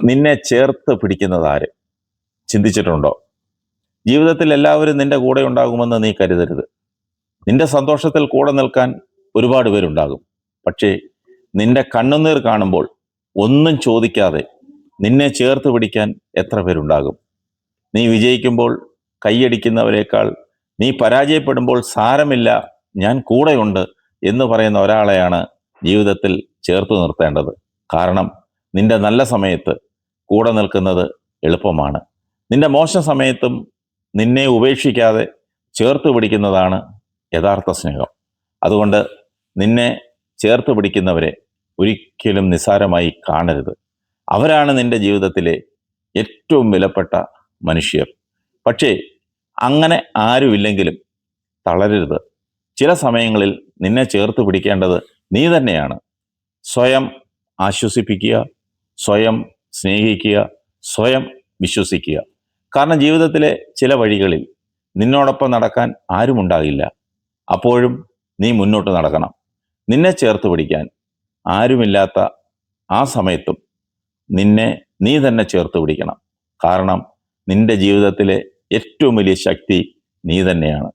നിന്നെ ചേർത്ത് പിടിക്കുന്നത് ആര്? ചിന്തിച്ചിട്ടുണ്ടോ? ജീവിതത്തിൽ എല്ലാവരും നിന്റെ കൂടെ ഉണ്ടാകുമെന്ന് നീ കരുതരുത്. നിന്റെ സന്തോഷത്തിൽ കൂടെ നിൽക്കാൻ ഒരുപാട് പേരുണ്ടാകും. പക്ഷേ നിന്റെ കണ്ണുനീർ കാണുമ്പോൾ ഒന്നും ചോദിക്കാതെ നിന്നെ ചേർത്ത് പിടിക്കാൻ എത്ര പേരുണ്ടാകും? നീ വിജയിക്കുമ്പോൾ കൈയടിക്കുന്നവരെക്കാൾ നീ പരാജയപ്പെടുമ്പോൾ സാരമില്ല, ഞാൻ കൂടെയുണ്ട് എന്ന് പറയുന്ന ഒരാളെയാണ് ജീവിതത്തിൽ ചേർത്ത് നിർത്തേണ്ടത്. കാരണം നിന്റെ നല്ല സമയത്ത് കൂടെ നിൽക്കുന്നത് എളുപ്പമാണ്. നിന്റെ മോശം സമയത്തും നിന്നെ ഉപേക്ഷിക്കാതെ ചേർത്ത് പിടിക്കുന്നതാണ് യഥാർത്ഥ സ്നേഹം. അതുകൊണ്ട് നിന്നെ ചേർത്ത് പിടിക്കുന്നവരെ ഒരിക്കലും നിസ്സാരമായി കാണരുത്. അവരാണ് നിന്റെ ജീവിതത്തിലെ ഏറ്റവും വിലപ്പെട്ട മനുഷ്യർ. പക്ഷേ അങ്ങനെ ആരുമില്ലെങ്കിലും തളരരുത്. ചില സമയങ്ങളിൽ നിന്നെ ചേർത്ത് പിടിക്കേണ്ടത് നീ തന്നെയാണ്. സ്വയം ആശ്വസിപ്പിക്കുക, സ്വയം സ്നേഹിക്കുക, സ്വയം വിശ്വസിക്കുക. കാരണം ജീവിതത്തിലെ ചില വഴികളിൽ നിന്നോടൊപ്പം നടക്കാൻ ആരുമുണ്ടാകില്ല. അപ്പോഴും നീ മുന്നോട്ട് നടക്കണം. നിന്നെ ചേർത്ത് പിടിക്കാൻ ആരുമില്ലാത്ത ആ സമയത്തും നിന്നെ നീ തന്നെ ചേർത്ത് പിടിക്കണം. കാരണം നിന്റെ ജീവിതത്തിലെ ഏറ്റവും വലിയ ശക്തി നീ തന്നെയാണ്.